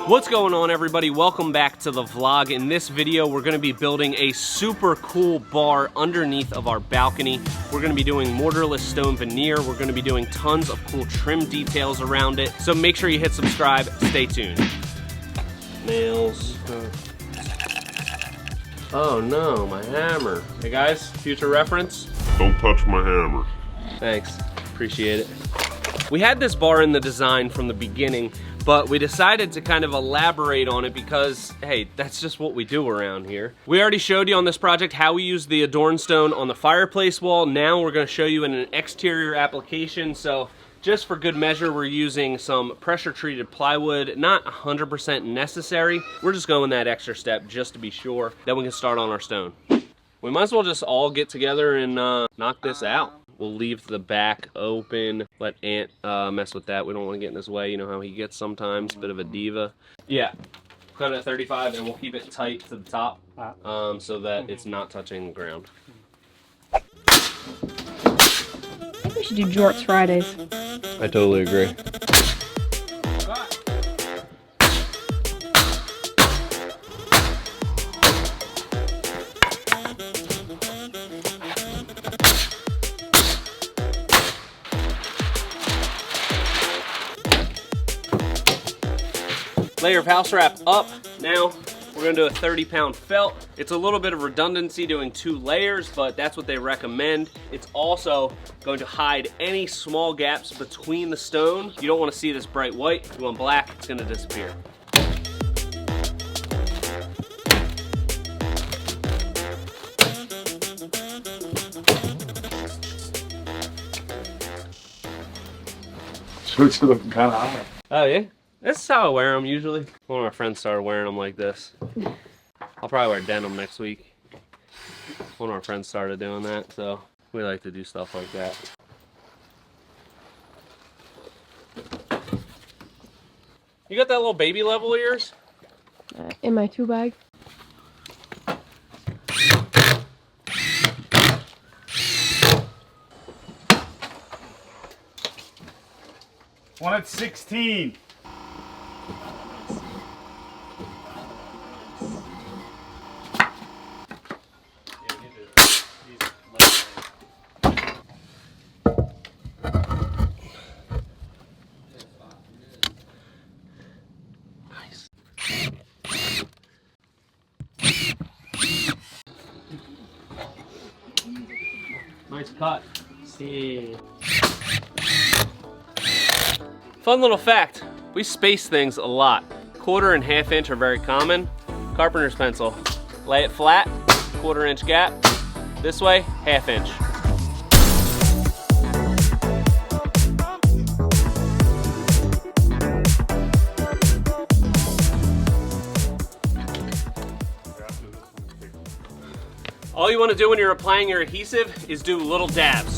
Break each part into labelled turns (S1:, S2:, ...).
S1: What's going on, everybody? Welcome back to the vlog. In this video, we're gonna be building a super cool bar underneath of our balcony. We're gonna be doing mortarless stone veneer. We're gonna be doing tons of cool trim details around it. So make sure you hit subscribe, stay tuned. Nails. Oh no, my hammer. Hey guys, future reference.
S2: Don't touch my hammer.
S1: Thanks, appreciate it. We had this bar in the design from the beginning, but we decided to kind of elaborate on it because, hey, that's just what we do around here. We already showed you on this project how we use the ADORN stone on the fireplace wall. Now we're gonna show you in an exterior application. So just for good measure, we're using some pressure treated plywood, not 100% necessary. We're just going that extra step just to be sure. Then we can start on our stone. We might as well just all get together and knock this out. We'll leave the back open, let Ant mess with that. We don't want to get in his way. You know how he gets sometimes, bit of a diva. Yeah, cut it at 35 and we'll keep it tight to the top so that it's not touching the ground.
S3: I think we should do Jorts Fridays.
S1: I totally agree. Layer of house wrap up. Now we're gonna do a 30-pound felt. It's a little bit of redundancy doing 2 layers, but that's what they recommend. It's also going to hide any small gaps between the stone. You don't want to see this bright white. You want black, it's gonna disappear.
S2: Shirts are looking kind of high.
S1: Oh yeah? This is how I wear them usually. One of my friends started wearing them like this. I'll probably wear denim next week. One of our friends started doing that, so we like to do stuff like that. You got that little baby level of yours?
S3: In my 2 bag.
S4: One at 16.
S1: Nice cut. See. Fun little fact, we space things a lot. 1/4 and 1/2 inch are very common. Carpenter's pencil. Lay it flat, 1/4 inch gap. This way, 1/2 inch. All you want to do when you're applying your adhesive is do little dabs.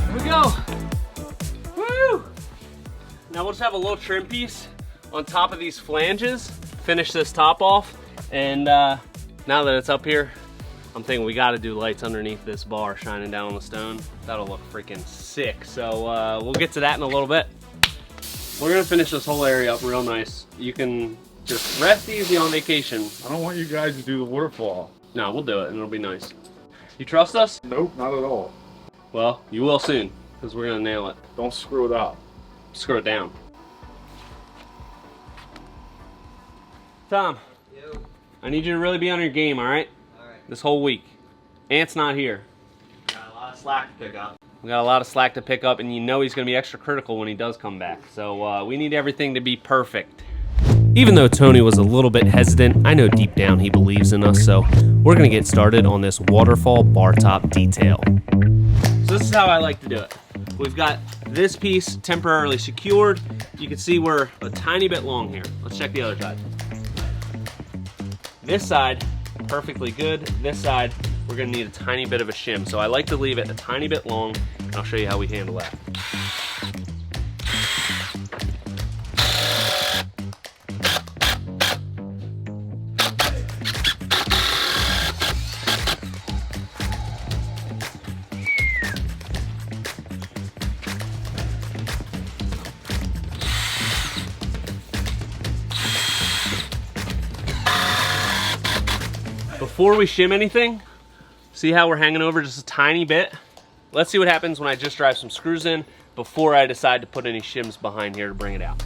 S1: Here we go. Woo! Now we'll just have a little trim piece on top of these flanges, finish this top off, and now that it's up here, I'm thinking we got to do lights underneath this bar shining down on the stone. That'll look freaking sick. So we'll get to that in a little bit. We're gonna finish this whole area up real nice. You can just rest easy on vacation.
S4: I don't want you guys to do the waterfall.
S1: No, we'll do it and it'll be nice. You trust us?
S4: Nope, not at all.
S1: Well, you will soon, because we're gonna nail it.
S4: Don't screw it up.
S1: Screw it down. Tom, I need you to really be on your game, all right?
S5: All right.
S1: This whole week. Ant's not here.
S5: Got a lot of slack to pick up.
S1: We got a lot of slack to pick up, and you know he's going to be extra critical when he does come back. So we need everything to be perfect. Even though Tony was a little bit hesitant, I know deep down he believes in us, so we're going to get started on this waterfall bar top detail. So this is how I like to do it. We've got this piece temporarily secured. You can see we're a tiny bit long here. Let's check the other side. This side, perfectly good. This side, we're gonna need a tiny bit of a shim. So I like to leave it a tiny bit long, and I'll show you how we handle that. Before we shim anything, see how we're hanging over just a tiny bit? Let's see what happens when I just drive some screws in before I decide to put any shims behind here to bring it out.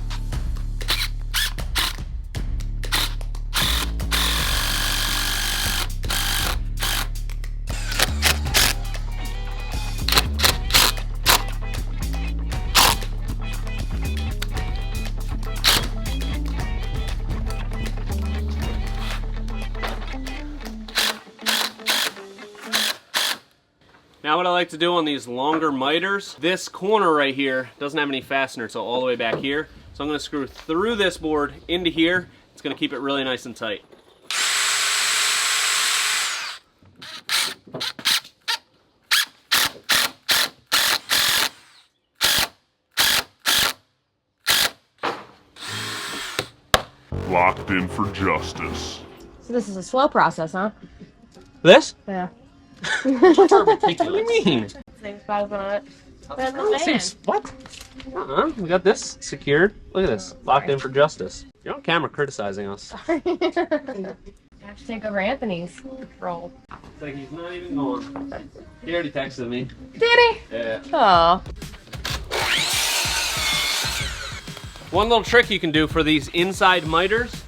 S1: Now what I like to do on these longer miters, this corner right here doesn't have any fastener, so all the way back here. So I'm gonna screw through this board into here. It's gonna keep it really nice and tight.
S2: Locked in for justice.
S3: So this is a slow process, huh?
S1: This?
S3: Yeah.
S1: What do you mean?
S3: Same spot on it.
S1: What? We got this secured. Look at this. Locked in for justice. You're on camera criticizing us.
S3: Sorry. I have to take over Anthony's role.
S1: It's like he's not even gone. He already texted me.
S3: Did he?
S1: Yeah.
S3: Oh.
S1: One little trick you can do for these inside miters,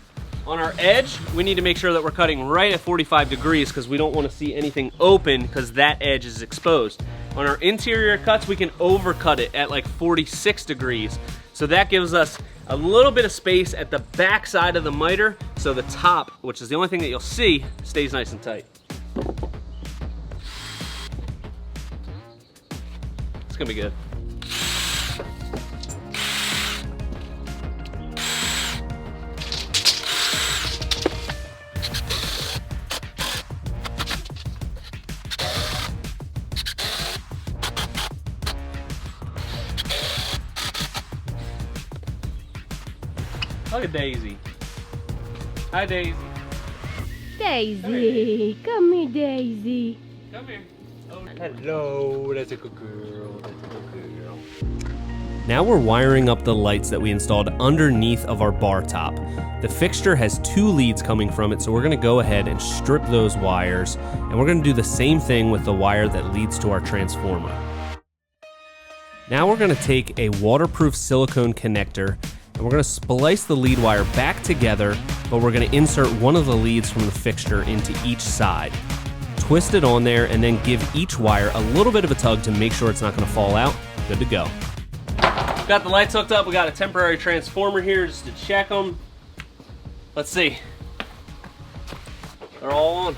S1: on our edge, we need to make sure that we're cutting right at 45 degrees because we don't want to see anything open because that edge is exposed. On our interior cuts, we can overcut it at like 46 degrees. So that gives us a little bit of space at the back side of the miter so the top, which is the only thing that you'll see, stays nice and tight. It's gonna be good. Look at Daisy. Hi, Daisy.
S3: Daisy, come here, Daisy.
S1: Come here. Oh, hello, that's a good girl. That's a good girl. Now we're wiring up the lights that we installed underneath of our bar top. The fixture has 2 leads coming from it, so we're gonna go ahead and strip those wires, and we're gonna do the same thing with the wire that leads to our transformer. Now we're gonna take a waterproof silicone connector and we're gonna splice the lead wire back together, but we're gonna insert one of the leads from the fixture into each side. Twist it on there and then give each wire a little bit of a tug to make sure it's not gonna fall out. Good to go. Got the lights hooked up. We got a temporary transformer here just to check them. Let's see. They're all on.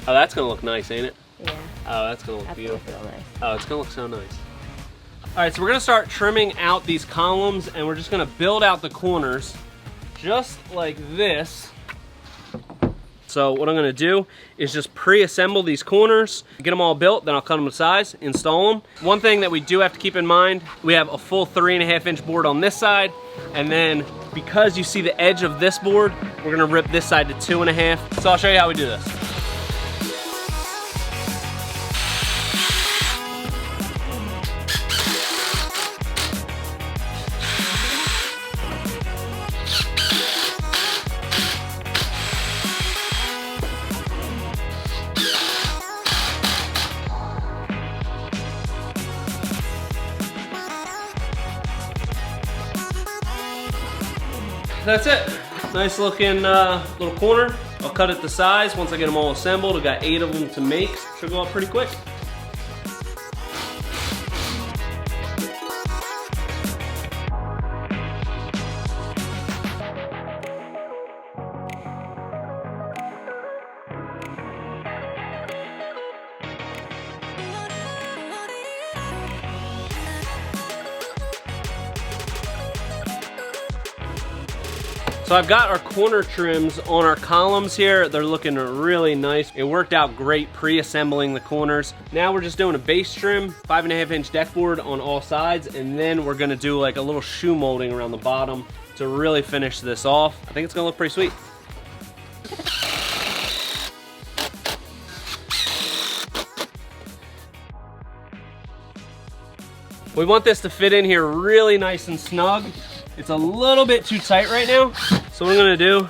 S1: Oh, that's gonna look nice, ain't it?
S3: Yeah.
S1: Oh, that's gonna look beautiful.
S3: That's gonna feel nice.
S1: Oh, it's gonna look so nice. All right, so we're gonna start trimming out these columns and we're just gonna build out the corners just like this. So what I'm gonna do is just pre-assemble these corners, get them all built, then I'll cut them to size, install them. One thing that we do have to keep in mind, we have a full 3.5-inch board on this side, and then because you see the edge of this board, we're gonna rip this side to 2.5. So I'll show you how we do this. That's it. Nice looking little corner. I'll cut it to size once I get them all assembled. I've got 8 of them to make. Should go up pretty quick. So I've got our corner trims on our columns here. They're looking really nice. It worked out great pre-assembling the corners. Now we're just doing a base trim, 5.5-inch deck board on all sides, and then we're gonna do like a little shoe molding around the bottom to really finish this off. I think it's gonna look pretty sweet. We want this to fit in here really nice and snug. It's a little bit too tight right now. So what I'm gonna do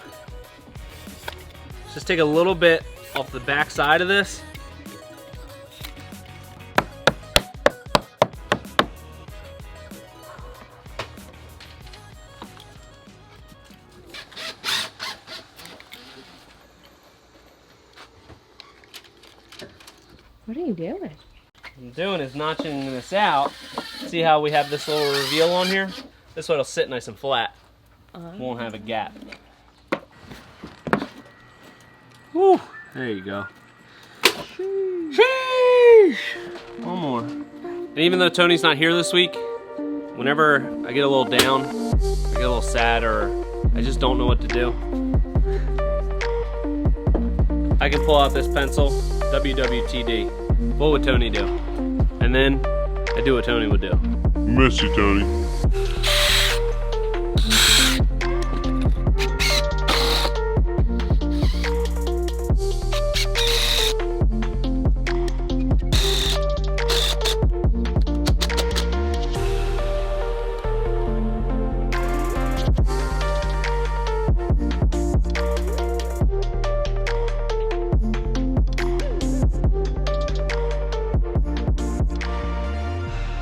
S1: Just take a little bit off the back side of this.
S3: What are you doing?
S1: What I'm doing is notching this out. See how we have this little reveal on here? This way it'll sit nice and flat. Won't have a gap. Woo! There you go. Sheesh! One more. And even though Tony's not here this week, whenever I get a little down, I get a little sad, or I just don't know what to do, I can pull out this pencil, WWTD. What would Tony do? And then I do what Tony would do.
S2: Miss you, Tony.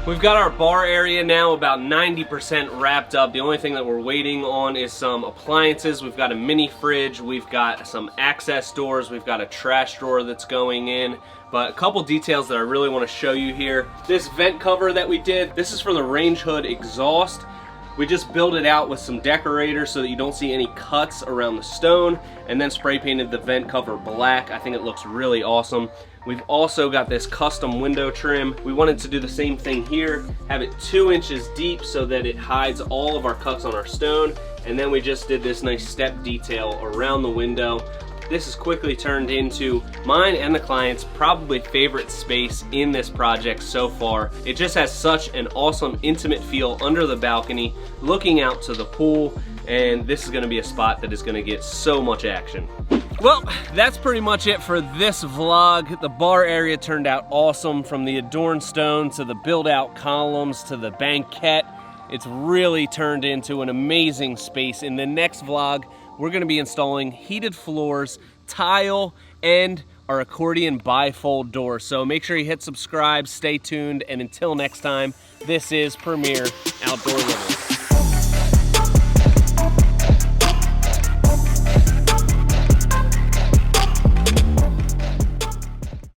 S1: We've got our bar area now about 90% wrapped up. The only thing that we're waiting on is some appliances. We've got a mini fridge, we've got some access doors, we've got a trash drawer that's going in. But a couple details that I really want to show you here. This vent cover that we did, this is for the range hood exhaust. We just built it out with some decorators so that you don't see any cuts around the stone, and then spray painted the vent cover black. I think it looks really awesome. We've also got this custom window trim. We wanted to do the same thing here, have it 2 inches deep so that it hides all of our cuts on our stone, and then we just did this nice step detail around the window. This has quickly turned into mine and the client's probably favorite space in this project so far. It just has such an awesome intimate feel under the balcony, looking out to the pool, and this is gonna be a spot that is gonna get so much action. Well, that's pretty much it for this vlog. The bar area turned out awesome, from the ADORN stone to the build out columns to the banquette. It's really turned into an amazing space. In the next vlog, we're gonna be installing heated floors, tile, and our accordion bifold door. So make sure you hit subscribe, stay tuned, and until next time, this is Premier Outdoor Living.